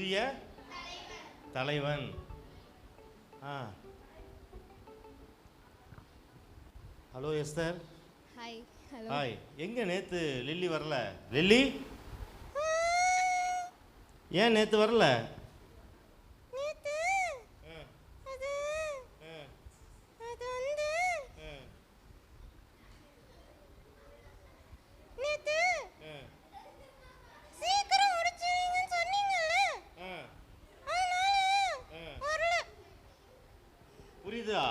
புதிய தலைவன். Hello Esther. Hi. Hello. Hi. எங்க நேத்து லில்லி வரல? லில்லி ஏன் நேத்து வரல? புரியுதா?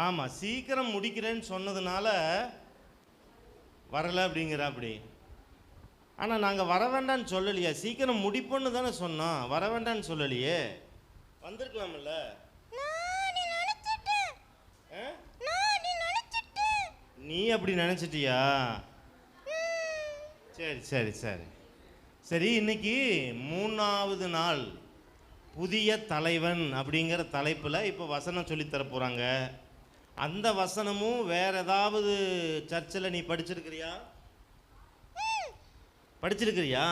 ஆமா, சீக்கிரம் முடிக்கிறேன்னு சொன்னதுனால வரல அப்படிங்கிற. அப்படி ஆனா நாங்க வர வேண்டாம்னு சொல்லலையே, சீக்கிரம் முடிப்போன்னு தானே சொன்னோம், வர வேண்டாம்னு சொல்லலையே. வந்திருக்கலாம்ல. நீ அப்படி நினைச்சிட்டியா? சரி சரி சரி சரி. இன்னைக்கு 3வது நாள் புதிய தலைவன் அப்படிங்கிற தலைப்பில் இப்போ வசனம் சொல்லித்தர போகிறாங்க. அந்த வசனமும் வேற ஏதாவது சர்ச்சில் நீ படிச்சிருக்கிறியா? படிச்சிருக்கிறியா?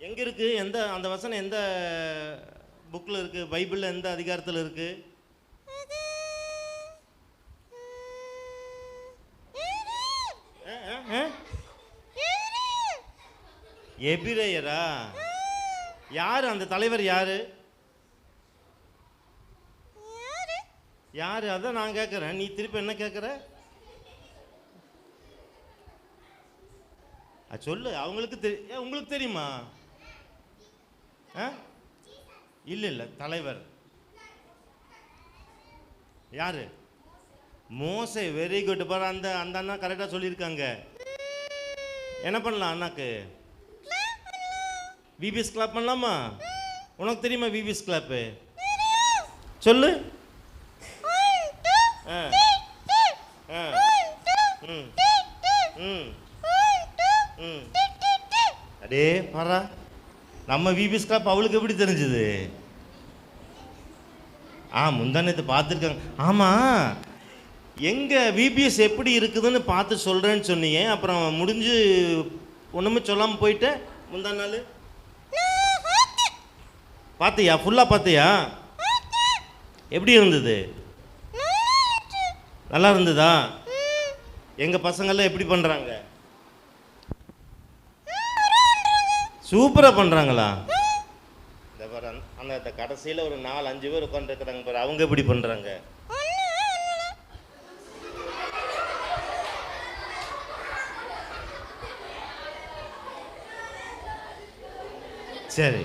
எங்கே இருக்கு? எந்த அந்த வசனம் எந்த புக்கில் இருக்குது? பைபிளில் எந்த அதிகாரத்தில் இருக்குது? எபிரேயரா? யாரு அந்த தலைவர்? யாரு யாரு? அதான் நான் கேட்குறேன், நீ திருப்பி என்ன கேட்குற? சொல்லு. அவங்களுக்கு உங்களுக்கு தெரியுமா? இல்லை இல்லை, தலைவர் யாரு? மோசே. Very good. பாரு, அந்த அந்த அண்ணா கரெக்டாக சொல்லியிருக்காங்க. என்ன பண்ணலாம் அண்ணாக்கு? விபிஎஸ் கிளாப் பண்ணலாமா? உனக்கு தெரியுமா விபிஎஸ் கிளாப்பு? சொல்லு. அடே பாரா, நம்ம விபிஎஸ் கிளாப் அவளுக்கு எப்படி தெரிஞ்சது? முந்தானத்தை பார்த்துருக்காங்க. ஆமாம், எங்கே விபிஎஸ் எப்படி இருக்குதுன்னு பார்த்து சொல்கிறேன்னு சொன்னீங்க, அப்புறம் முடிஞ்சு ஒன்றுமே சொல்லாமல் போயிட்ட. முந்தா நாள் பார்த்தியா? ஃபுல்லாக பார்த்தியா? எப்படி இருந்தது? நல்லா இருந்ததா? எங்கள் பசங்கள்லாம் எப்படி பண்ணுறாங்க? சூப்பராக பண்ணுறாங்களா? இந்த பாரு, அந்த கடைசியில் ஒரு 4-5 பேர் உட்காந்துருக்குறாங்க பாரு, அவங்க எப்படி பண்ணுறாங்க? சரி,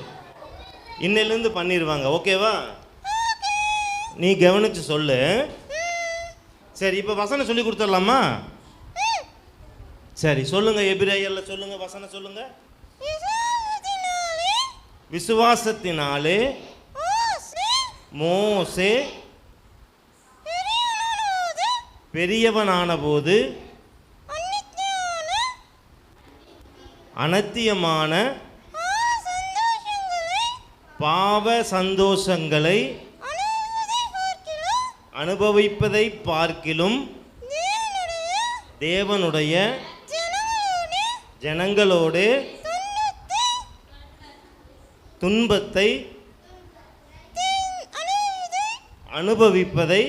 இன்னிலேருந்து பண்ணிடுவாங்க. ஓகேவா? நீ கவனிச்சு சொல்லு. சரி, இப்போ வசனம் சொல்லி கொடுத்துடலாமா? சரி, சொல்லுங்க. எபிரேயர்ல சொல்லுங்க, வசனம் சொல்லுங்க. விசுவாசத்தினாலே மோசே பெரியவனான போது அனத்தியமான பாவ சந்தோஷங்களை அனுபவிப்பதை பார்க்கிலும் தேவனுடைய ஜனங்களோடு துன்பத்தை அனுபவிப்பதை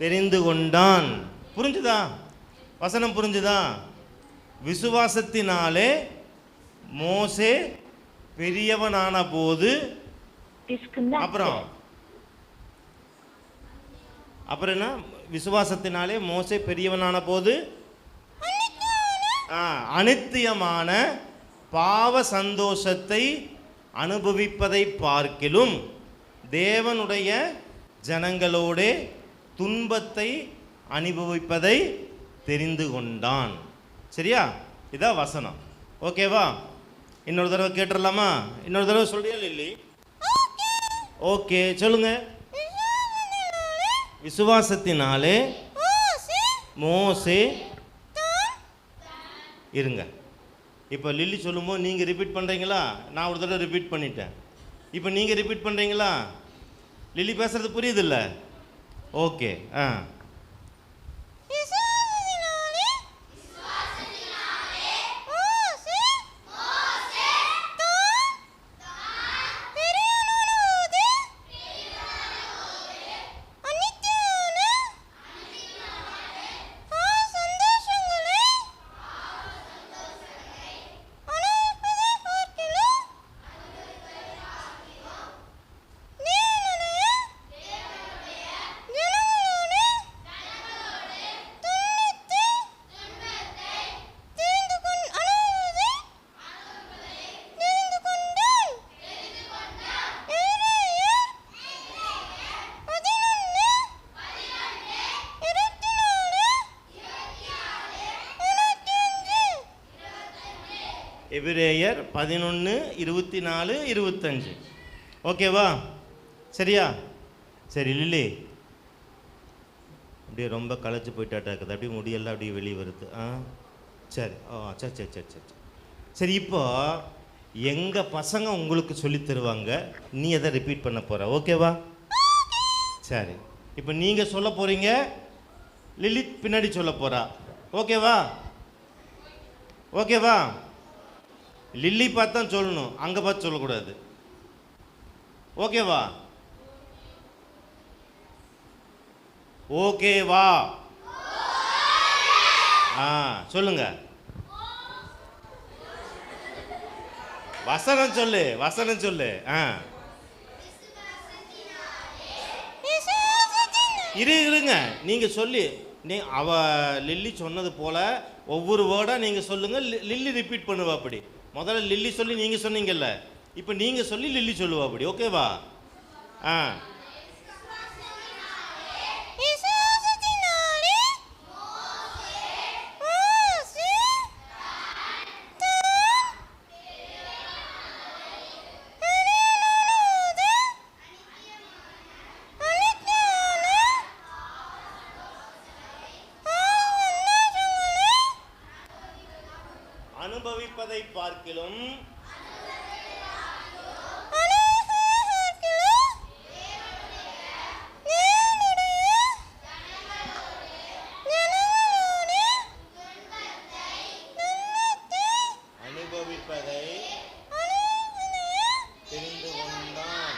தெரிந்து கொண்டான். புரிஞ்சுதா? வசனம் புரிஞ்சுதா? விசுவாசத்தினாலே மோசே பெரியவனான போது, அப்புறம் என்ன? விசுவாசத்தினாலே மோசே பெரியவனான போது அனித்தியமான பாவ சந்தோஷத்தை அனுபவிப்பதை பார்க்கிலும் தேவனுடைய ஜனங்களோடே துன்பத்தை அனுபவிப்பதை தெரிந்து கொண்டான். சரியா? இதான் வசனம். ஓகேவா? இன்னொரு தடவை கேட்டுடலாமா? இன்னொரு தடவை சொல்றியா லில்லி? ஓகே, சொல்லுங்க. விசுவாசத்தினாலே மோசே. இருங்க, இப்போ லில்லி சொல்லும்போது நீங்கள் ரிப்பீட் பண்ணுறீங்களா? நான் ஒரு தடவை ரிப்பீட் பண்ணிட்டேன். இப்போ நீங்கள் ரிப்பீட் பண்ணுறீங்களா? லில்லி பேசுறது புரியுதில்ல? ஓகே. எபிரேயர் 11:24-25. ஓகேவா? சரியா? சரி லில்லி, அப்படியே ரொம்ப களைச்சு போயிட்டாட்டா இருக்குது, அப்படியே முடியெல்லாம் அப்படியே வெளியே வருது. சரி. சரி சரி சரி சரி சரி. இப்போ எங்கள் பசங்க உங்களுக்கு சொல்லி தருவாங்க, நீ எதை ரிப்பீட் பண்ண போகிற. ஓகேவா? சரி. இப்போ நீங்கள் சொல்ல போகிறீங்க, லில்லி பின்னாடி சொல்ல போகிறா. ஓகேவா? ஓகேவா? லில்லி பார்த்து தான் சொல்லணும், அங்கே பார்த்து சொல்லக்கூடாது. ஓகேவா? ஓகேவா? சொல்லுங்க. வசனம் சொல்லு, வசனம் சொல்லு. இருங்க, நீங்க சொல்லி அவ லில்லி சொன்னது போல ஒவ்வொரு வேர்டா நீங்க சொல்லுங்க. லில்லி ரிப்பீட் பண்ணுவா. அப்படி முதல்ல லில்லி சொல்லி நீங்க சொன்னீங்கல்ல, இப்போ நீங்க சொல்லி லில்லி சொல்லுவா. அப்படி ஓகேவா? அனுபவிப்பதை பார்க்கிலும் அனுபவிப்பதை தெரிந்து கொண்டான்.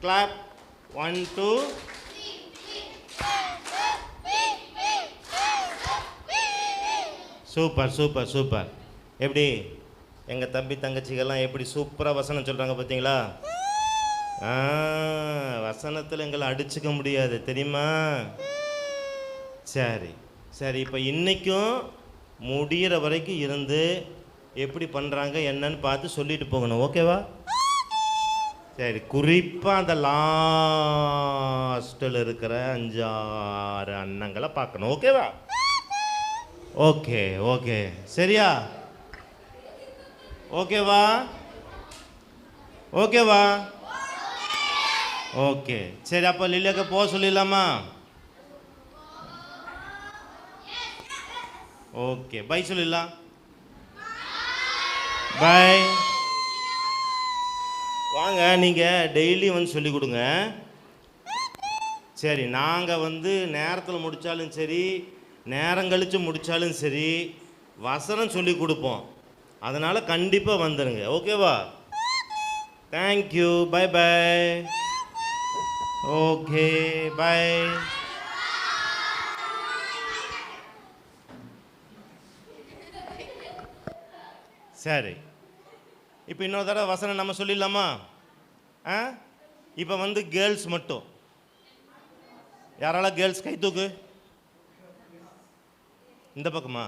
Clap. 1 2. Super super super. எப்படி எங்கள் தம்பி தங்கச்சிகள்லாம் எப்படி சூப்பராக வசனம் சொல்கிறாங்க பார்த்தீங்களா? வசனத்தில் எங்களை அடிச்சுக்க முடியாது, தெரியுமா? சரி சரி. இப்போ இன்றைக்கும் முடிகிற வரைக்கும் இருந்து எப்படி பண்ணுறாங்க என்னன்னு பார்த்து சொல்லிட்டு போகணும். ஓகேவா? சரி. குறிப்பாக அந்த லாஸ்ட்டில் இருக்கிற 5-6 அண்ணங்களை பார்க்கணும். ஓகேவா? Okay okay. சரியா? ஓகேவா? ஓகேவா? ஓகே. சரி, அப்போ லில்லியாக்க போக சொல்லிடலாமா? ஓகே, பை சொல்லிடலாம். பை. வாங்க, நீங்கள் டெய்லி வந்து சொல்லி கொடுங்க. சரி. நாங்கள் வந்து நேரத்தில் முடித்தாலும் சரி, நேரம் கழித்து முடித்தாலும் சரி, வசனம் சொல்லி கொடுப்போம். அதனால் கண்டிப்பாக வந்துடுங்க. ஓகேவா? Thank you. Bye bye. Okay, bye. சரி. இப்போ இன்னொரு தடவை வசனம் நம்ம சொல்லிடலாமா? இப்போ வந்து கேர்ள்ஸ் மட்டும். யாரால கேர்ள்ஸ் கை தூக்கு. இந்த பக்கமா?